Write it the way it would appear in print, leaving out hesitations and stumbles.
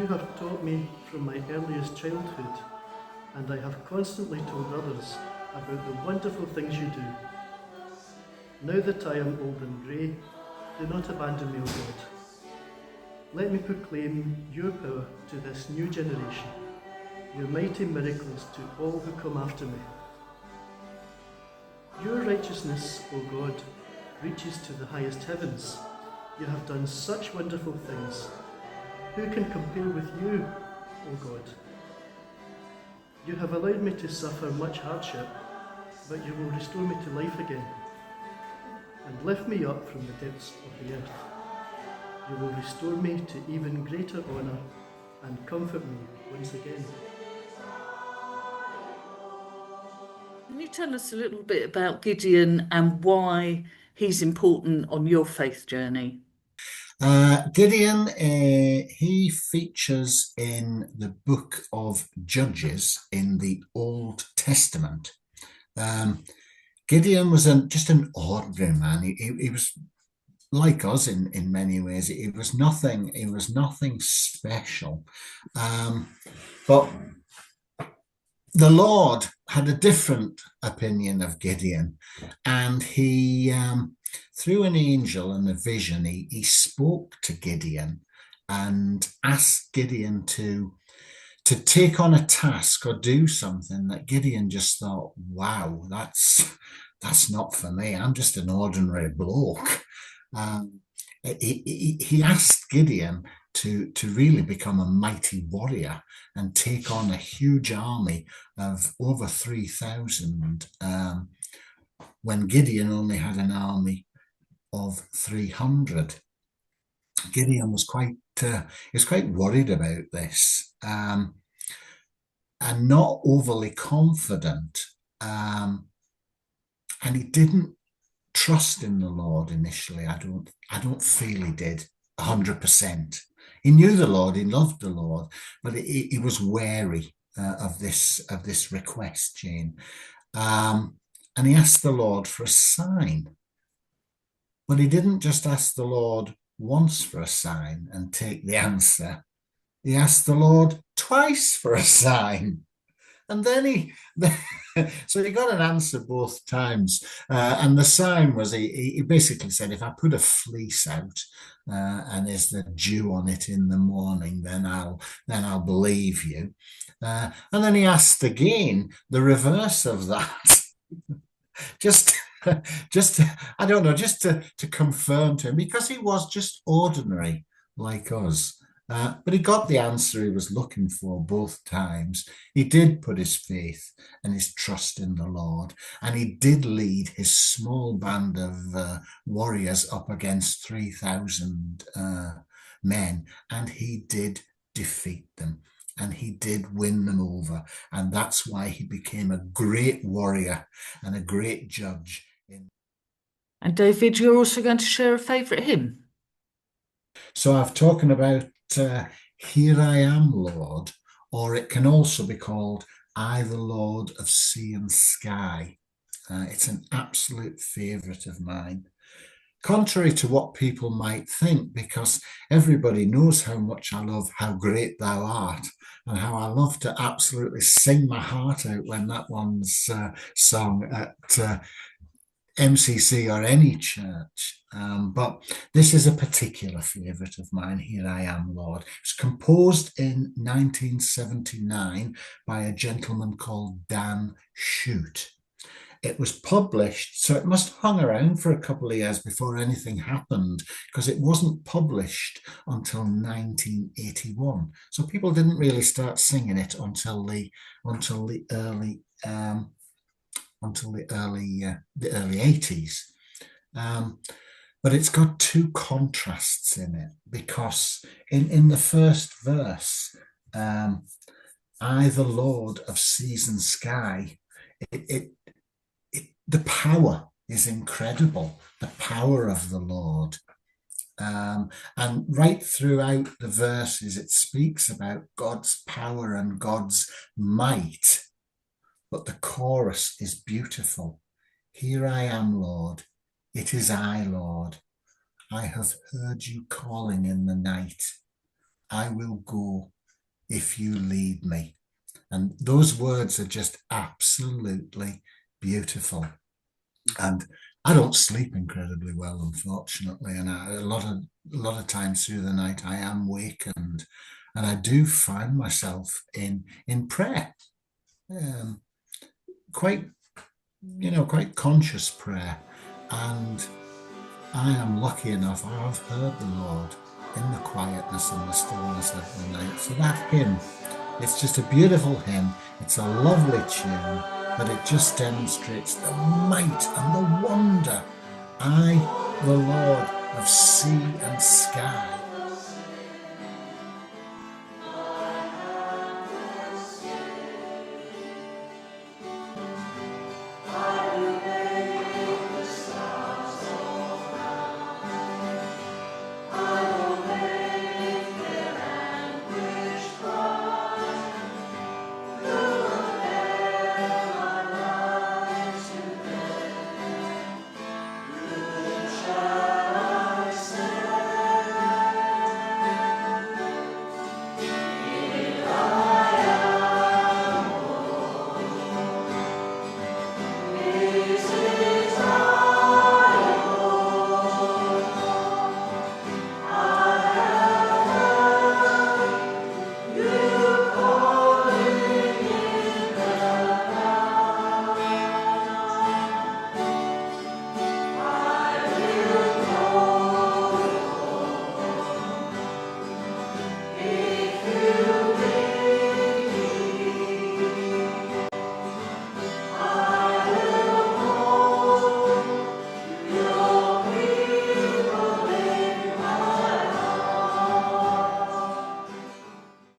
You have taught me from my earliest childhood, and I have constantly told others about the wonderful things you do. Now that I am old and grey, do not abandon me, O God. Let me proclaim your power to this new generation, your mighty miracles to all who come after me. Your righteousness, O God, reaches to the highest heavens. You have done such wonderful things. Who can compare with you, O God? You have allowed me to suffer much hardship, but you will restore me to life again and lift me up from the depths of the earth. You will restore me to even greater honour and comfort me once again. Can you tell us a little bit about Gideon and why he's important on your faith journey? Gideon, he features in the book of Judges in the Old Testament. Gideon was just an ordinary man. He was like us in many ways. He was nothing special. But the Lord had a different opinion of Gideon, and he, through an angel and a vision, he spoke to Gideon and asked Gideon to take on a task or do something that Gideon just thought, wow, that's not for me. I'm just an ordinary bloke. He asked Gideon to really become a mighty warrior and take on a huge army of over 3,000 when Gideon only had an army of 300. Gideon was quite worried about this and not overly confident, and he didn't trust in the Lord initially. I don't feel he did 100%. He knew the Lord, he loved the Lord, but he was wary of this request, Jane. And he asked the Lord for a sign. But he didn't just ask the Lord once for a sign and take the answer. He asked the Lord twice for a sign. And then so he got an answer both times. And the sign was, he basically said, if I put a fleece out and there's the dew on it in the morning, then I'll believe you. And then he asked again the reverse of that. just I don't know, just to confirm to him, because he was just ordinary like us. But he got the answer he was looking for both times. He did put his faith and his trust in the Lord, and he did lead his small band of warriors up against 3,000 men, and he did defeat them, and he did win them over. And that's why he became a great warrior and a great judge. And David, you're also going to share a favourite hymn. So I've talking about Here I Am, Lord, or it can also be called I, the Lord of Sea and Sky. It's an absolute favourite of mine. Contrary to what people might think, because everybody knows how much I love How Great Thou Art, and how I love to absolutely sing my heart out when that one's sung at MCC or any church. But this is a particular favourite of mine, Here I Am, Lord. It was composed in 1979 by a gentleman called Dan Shute. It was published, so it must have hung around for a couple of years before anything happened, because it wasn't published until 1981. So people didn't really start singing it until the early 80s. But it's got two contrasts in it, because in the first verse, I, the Lord of Seas and Sky, the power is incredible, the power of the Lord. And right throughout the verses, it speaks about God's power and God's might. But the chorus is beautiful. Here I am, Lord. It is I, Lord. I have heard you calling in the night. I will go if you lead me. And those words are just absolutely beautiful. And I don't sleep incredibly well, unfortunately, and a lot of times through the night I am wakened, and I do find myself in prayer, quite conscious prayer, and I am lucky enough. I have heard the Lord in the quietness and the stillness of the night. So that hymn, it's just a beautiful hymn. It's a lovely tune, but it just demonstrates the might and the wonder. I, the Lord of sea and sky,